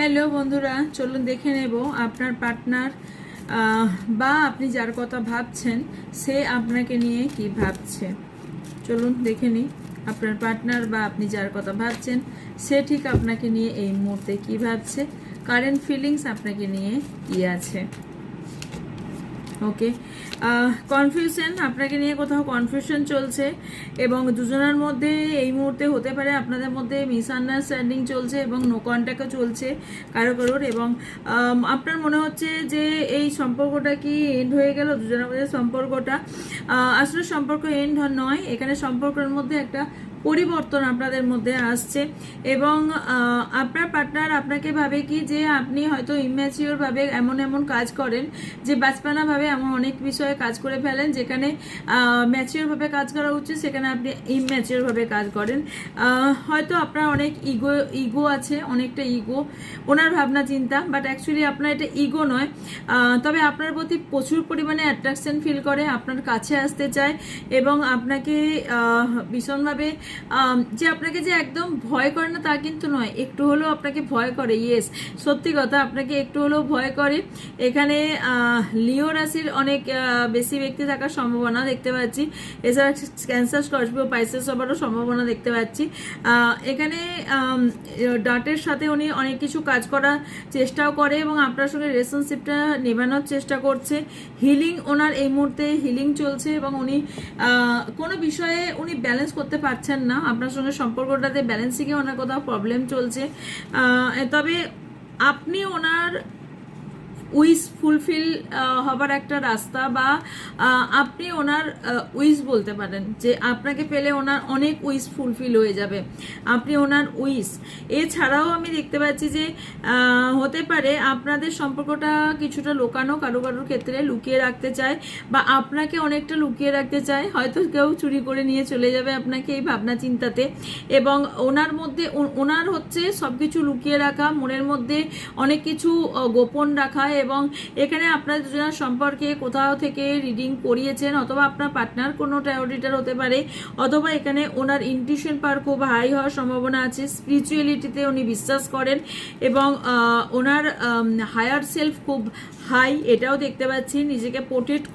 Hello বন্ধুরা, চলুন দেখে নেব আপনার পার্টনার বা আপনি যার কথা ভাবছেন সে আপনাকে নিয়ে কি ভাবছে। চলুন দেখে নিই আপনার পার্টনার বা আপনি যার কথা ভাবছেন সে ঠিক আপনাকে নিয়ে এই মুহূর্তে কি ভাবছে, কারেন্ট ফিলিংস আপনাকে নিয়ে কি আছে। ওকে, কনফিউশন, আপনাকে নিয়ে কোথাও কনফিউশন চলছে এবং দুজনের মধ্যে এই মুহূর্তে হতে পারে আপনাদের মধ্যে মিসআন্ডারস্ট্যান্ডিং চলছে এবং নো কন্ট্যাক্টও চলছে কারো কারোর, এবং আপনার মনে হচ্ছে যে এই সম্পর্কটা কি এন্ড হয়ে গেল দুজনের মধ্যে সম্পর্কটা। আসলে সম্পর্ক এন্ড নয়, এখানে সম্পর্কের মধ্যে একটা পরিবর্তন আপনাদের মধ্যে আসছে এবং আপনার পার্টনার আপনাকে ভাবে কি যে আপনি হয়তো ইম্যাচিওর ভাবে এমন কাজ করেন, যে বাচপানা ভাবে এমন অনেক বিষয়ে কাজ করে ফেলেন, যেখানে ম্যাচিওর ভাবে কাজ করা উচিত সেখানে আপনি ইম্যাচিওর ভাবে কাজ করেন। হয়তো আপনার অনেক ইগো আছে, অনেকটা ইগো ওনার ভাবনা চিন্তা, বাট অ্যাকচুয়ালি আপনার এটা ইগো নয়। তবে আপনার প্রতি প্রচুর পরিমাণে অ্যাট্রাকশন ফিল করে, আপনার কাছে আসতে চায় এবং আপনাকে ভীষণভাবে যে আপনাকে যে একদম ভয় করে না তা কিন্তু নয়, একটু হলেও আপনাকে ভয় করে। ইয়েস, সত্যি কথা, আপনাকে একটু হলেও ভয় করে। এখানে লিও রাশির অনেক বেশি ব্যক্তি থাকার সম্ভাবনা দেখতে পাচ্ছি, এছাড়া ক্যান্সার, স্করপিও, পাইসেস হবারও সম্ভাবনা দেখতে পাচ্ছি। এখানে ডাটের সাথে উনি অনেক কিছু কাজ করার চেষ্টাও করে এবং আপনার সঙ্গে রিলেশনশিপটা নেবানোর চেষ্টা করছে। হিলিং, ওনার এই মুহূর্তে হিলিং চলছে এবং উনি কোনো বিষয়ে উনি ব্যালেন্স করতে পারছেন না, আপনার সঙ্গে সম্পর্কটাতে ব্যালেন্সিংয়ে ওনার কোথাও প্রবলেম চলছে। তবে আপনি ওনার উইশ ফুলফিল হবার একটা রাস্তা, বা আপনি ওনার উইশ বলতে পারেন যে আপনাকে পেলে ওনার অনেক উইশ ফুলফিল হয়ে যাবে, আপনি ওনার উইশ। এছাড়াও আমি দেখতে পাচ্ছি যে হতে পারে আপনাদের সম্পর্কটা কিছুটা লোকানো, কারো কারোর ক্ষেত্রে লুকিয়ে রাখতে চায় বা আপনাকে অনেকটা লুকিয়ে রাখতে চায়, হয়তো কেউ চুরি করে নিয়ে চলে যাবে আপনাকে এই ভাবনা চিন্তাতে। এবং ওনার মধ্যে ওনার হচ্ছে সব কিছু লুকিয়ে রাখা, মনের মধ্যে অনেক কিছু গোপন রাখা, এবং এখানে আপনার দুজনের সম্পর্কে কোথাও থেকে রিডিং করিয়েছেন, অথবা আপনার পার্টনার কোনো ট্যারো রিডার হতে পারে, অথবা এখানে ওনার ইনটিউশন পাওয়ার খুব হাই হওয়ার সম্ভাবনা আছে, স্পিরিচুয়ালিটিতে উনি বিশ্বাস করেন এবং ওনার হায়ার সেলফ খুব হাই, এটাও দেখতে পাচ্ছি। নিজেকে প্রোটেক্ট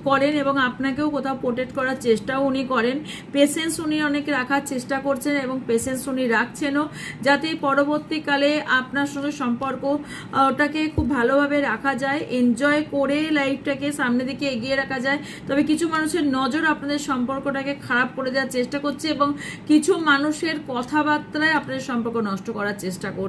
করেন এবং আপনাকেও কোথাও প্রোটেক্ট করার চেষ্টাও উনি করেন। পেশেন্স উনি অনেক রাখার চেষ্টা করছেন এবং পেশেন্স উনি রাখছেনও, যাতে পরবর্তীকালে আপনার সঙ্গে সম্পর্কটাকে খুব ভালোভাবে রাখা যায়, এনজয় করে লাইফটাকে সামনের দিকে এগিয়ে রাখা যায়। তবে কিছু মানুষের নজর আপনাদের সম্পর্কটাকে খারাপ করে দেওয়ার চেষ্টা করছে এবং কিছু মানুষের কথাবার্তায় আপনাদের সম্পর্ক নষ্ট করার চেষ্টা করছে।